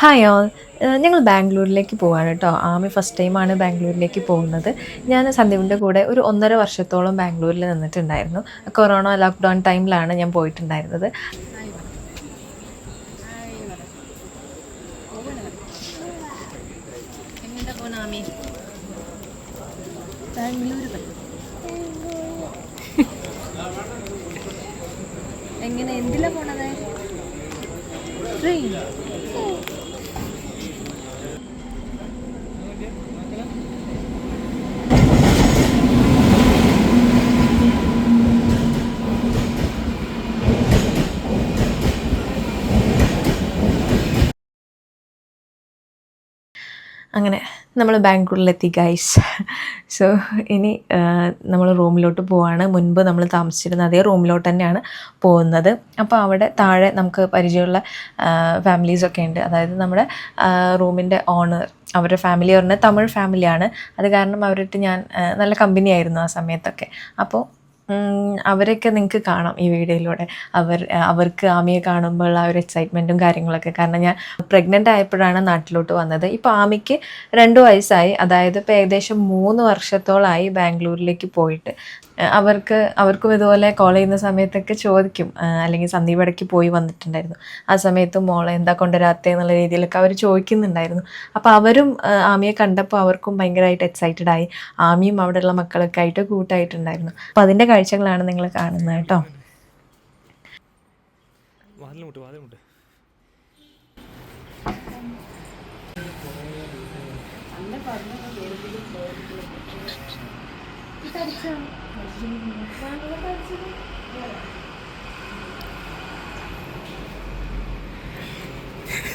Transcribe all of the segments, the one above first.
Hi all. ഞങ്ങൾ ബാംഗ്ലൂരിലേക്ക് പോവാണ് കേട്ടോ. ആമി ഫസ്റ്റ് ടൈമാണ് ബാംഗ്ലൂരിലേക്ക് പോകുന്നത്. ഞാൻ സന്ദീപിൻ്റെ കൂടെ ഒരു 1.5 വർഷത്തോളം ബാംഗ്ലൂരിൽ നിന്നിട്ടുണ്ടായിരുന്നു. കൊറോണ ലോക്ക്ഡൗൺ ടൈമിലാണ് ഞാൻ പോയിട്ടുണ്ടായിരുന്നത്. എങ്ങനെ എന്തിലാ പോണത്? ട്രെയിൻ. അങ്ങനെ നമ്മൾ ബാംഗ്ലൂരിലെത്തി ഗൈസ്. സോ ഇനി നമ്മൾ റൂമിലോട്ട് പോവാണ്. മുൻപ് നമ്മൾ താമസിച്ചിരുന്ന അതേ റൂമിലോട്ട് തന്നെയാണ് പോകുന്നത്. അപ്പോൾ അവിടെ താഴെ നമുക്ക് പരിചയമുള്ള ഫാമിലീസൊക്കെ ഉണ്ട്. അതായത് നമ്മുടെ റൂമിൻ്റെ ഓണർ, അവരുടെ ഫാമിലി പറഞ്ഞാൽ തമിഴ് ഫാമിലിയാണ്. അത് കാരണം അവരിട്ട് ഞാൻ നല്ല കമ്പനിയായിരുന്നു ആ സമയത്തൊക്കെ. അപ്പോൾ അവരൊക്കെ നിങ്ങൾക്ക് കാണാം ഈ വീഡിയോയിലൂടെ. അവർക്ക് ആമിയെ കാണുമ്പോൾ ആ ഒരു എക്സൈറ്റ്മെൻറ്റും കാര്യങ്ങളൊക്കെ. കാരണം ഞാൻ പ്രഗ്നൻ്റ് ആയപ്പോഴാണ് നാട്ടിലോട്ട് വന്നത്. ഇപ്പോൾ ആമിക്ക് 2 വയസ്സായി. അതായത് ഇപ്പോൾ ഏകദേശം 3 വർഷത്തോളമായി ബാംഗ്ലൂരിലേക്ക് പോയിട്ട്. അവർക്കും ഇതുപോലെ കോൾ ചെയ്യുന്ന സമയത്തൊക്കെ ചോദിക്കും, അല്ലെങ്കിൽ സന്ദീപ് ഇടയ്ക്ക് പോയി വന്നിട്ടുണ്ടായിരുന്നു. ആ സമയത്ത് മോളെ എന്താ കൊണ്ടുവരാത്തേ എന്നുള്ള രീതിയിലൊക്കെ അവർ ചോദിക്കുന്നുണ്ടായിരുന്നു. അപ്പോൾ അവരും ആമിയെ കണ്ടപ്പോൾ അവർക്കും ഭയങ്കരമായിട്ട് എക്സൈറ്റഡ് ആയി. ആമിയും അവിടെയുള്ള മക്കളൊക്കെ ആയിട്ട് കൂട്ടായിട്ടുണ്ടായിരുന്നു. അപ്പോൾ അതിൻ്റെ കാഴ്ചകളാണ് നിങ്ങൾ കാണുന്നത് കേട്ടോ.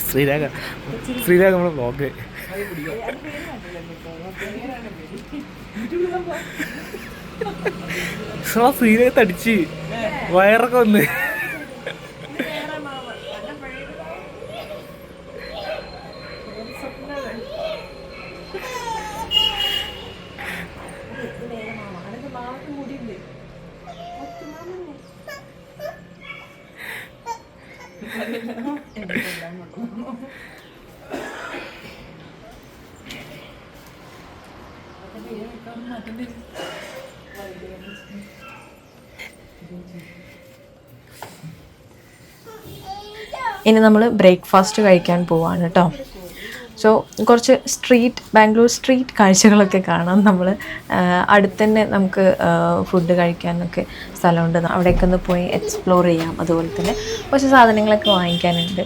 ശ്രീരാഗ നമ്മുടെ വ്ളോഗ് ശ്രീരാഗ തടിച്ച് വയറൊക്കെ വന്ന്. ഇനി നമ്മൾ ബ്രേക്ക്ഫാസ്റ്റ് കഴിക്കാൻ പോവാണ് കേട്ടോ. സോ കുറച്ച് ബാംഗ്ലൂർ സ്ട്രീറ്റ് കാഴ്ചകളൊക്കെ കാണാം. നമ്മൾ അടുത്തന്നെ നമുക്ക് ഫുഡ് കഴിക്കാനൊക്കെ സ്ഥലമുണ്ട്. അവിടേക്ക് ഒന്ന് പോയി എക്സ്പ്ലോർ ചെയ്യാം. അതുപോലെ തന്നെ കുറച്ച് സാധനങ്ങളൊക്കെ വാങ്ങിക്കാനുണ്ട്.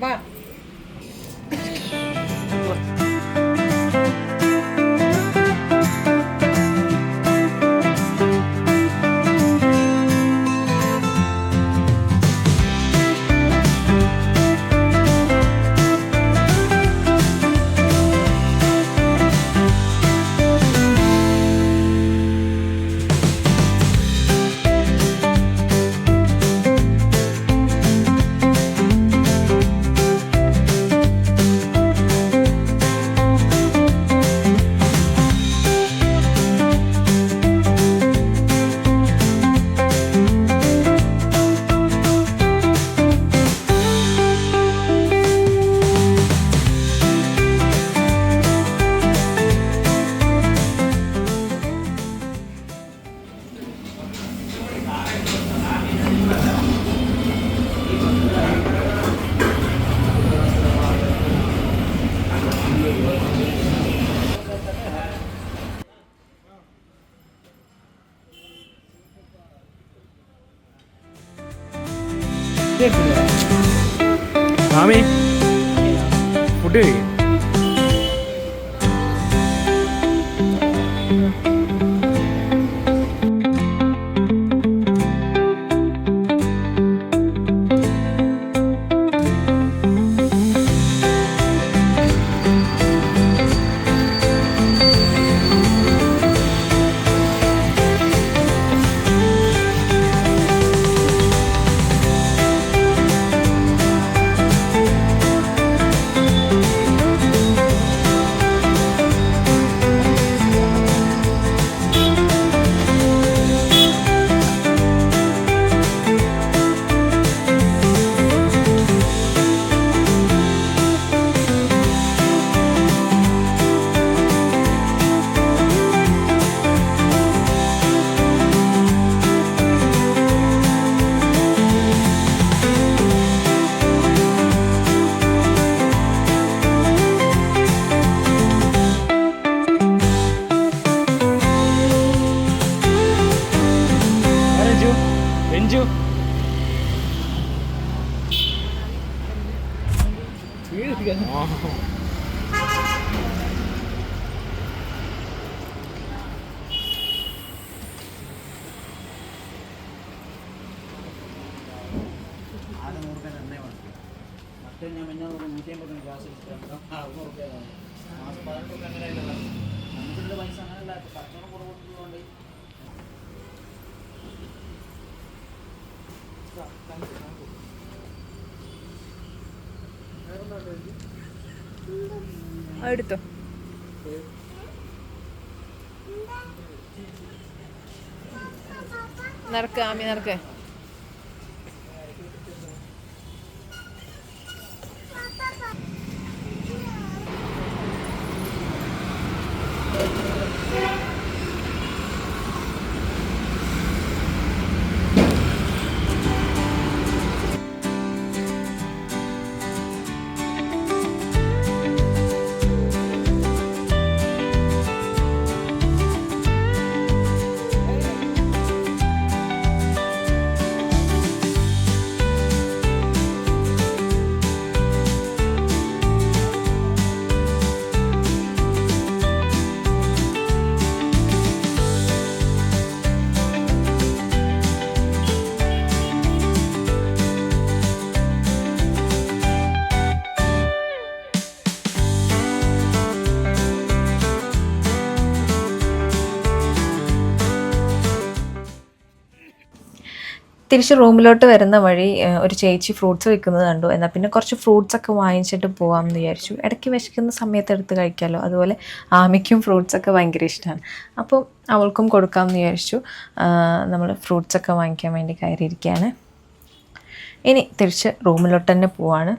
Ba. ആമി ഫുഡ് കഴിക്കും. രഞ്ജു ഞാൻ പിന്നെ 150 ഗ്ലാസ് എടുത്തിട്ടുണ്ട്. 600 റുപ്യ മാസം 18 റുപ്യ അങ്ങനെ അല്ല നമുക്കിവിടെ പൈസ അങ്ങനെയല്ല കച്ചവടം കുറവുള്ളതുകൊണ്ട് എടുത്തോ. നടക്ക് ആമി നടക്ക്. തിരിച്ച് റൂമിലോട്ട് വരുന്ന വഴി ഒരു ചേച്ചി ഫ്രൂട്ട്സ് വിൽക്കുന്നത് കണ്ടു. എന്നാൽ പിന്നെ കുറച്ച് ഫ്രൂട്ട്സൊക്കെ വാങ്ങിച്ചിട്ട് പോകാമെന്ന് വിചാരിച്ചു. ഇടയ്ക്ക് വിശക്കുന്ന സമയത്ത് എടുത്ത് കഴിക്കാമല്ലോ. അതുപോലെ ആമിക്കും ഫ്രൂട്ട്സൊക്കെ ഭയങ്കര ഇഷ്ടമാണ്. അപ്പോൾ അവൾക്കും കൊടുക്കാമെന്ന് വിചാരിച്ചു. നമ്മൾ ഫ്രൂട്ട്സൊക്കെ വാങ്ങിക്കാൻ വേണ്ടി കയറിയിരിക്കുകയാണ്. ഇനി തിരിച്ച് റൂമിലോട്ട് തന്നെ പോവാണ്.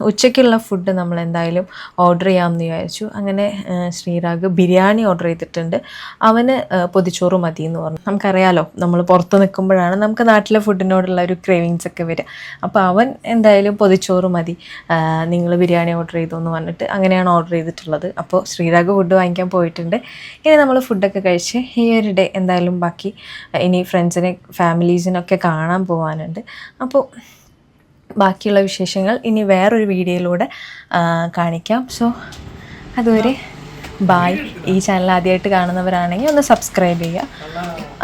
ഉച്ചയ്ക്കുള്ള ഫുഡ് നമ്മൾ എന്തായാലും ഓർഡർ ചെയ്യാമെന്ന് വിചാരിച്ചു. അങ്ങനെ ശ്രീരാഗ് ബിരിയാണി ഓർഡർ ചെയ്തിട്ടുണ്ട്. അവന് പൊതിച്ചോറ് മതി എന്ന് പറഞ്ഞു. നമുക്കറിയാലോ, നമ്മൾ പുറത്ത് നിൽക്കുമ്പോഴാണ് നമുക്ക് നാട്ടിലെ ഫുഡിനോടുള്ള ഒരു ക്രേവിങ്സ് ഒക്കെ വരിക. അപ്പോൾ അവൻ എന്തായാലും പൊതിച്ചോറ് മതി, നിങ്ങൾ ബിരിയാണി ഓർഡർ ചെയ്തു എന്ന് പറഞ്ഞിട്ട് അങ്ങനെയാണ് ഓർഡർ ചെയ്തിട്ടുള്ളത്. അപ്പോൾ ശ്രീരാഗ് ഫുഡ് വാങ്ങിക്കാൻ പോയിട്ടുണ്ട്. ഇനി നമ്മൾ ഫുഡൊക്കെ കഴിച്ച് ഈ ഒരു ഡേ എന്തായാലും ബാക്കി ഇനി ഫ്രണ്ട്സിനെ ഫാമിലീസിനൊക്കെ കാണാൻ പോകാനുണ്ട്. അപ്പോൾ ബാക്കിയുള്ള വിശേഷങ്ങൾ ഇനി വേറൊരു വീഡിയോയിലൂടെ കാണിക്കാം. സോ അതുവരെ ബായ്. ഈ ചാനൽ ആദ്യമായിട്ട് കാണുന്നവരാണെങ്കിൽ ഒന്ന് സബ്സ്ക്രൈബ് ചെയ്യുക,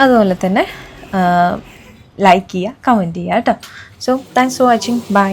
അതുപോലെ തന്നെ ലൈക്ക് ചെയ്യുക, കമൻറ്റ് ചെയ്യുക കേട്ടോ. So thanks for watching. By.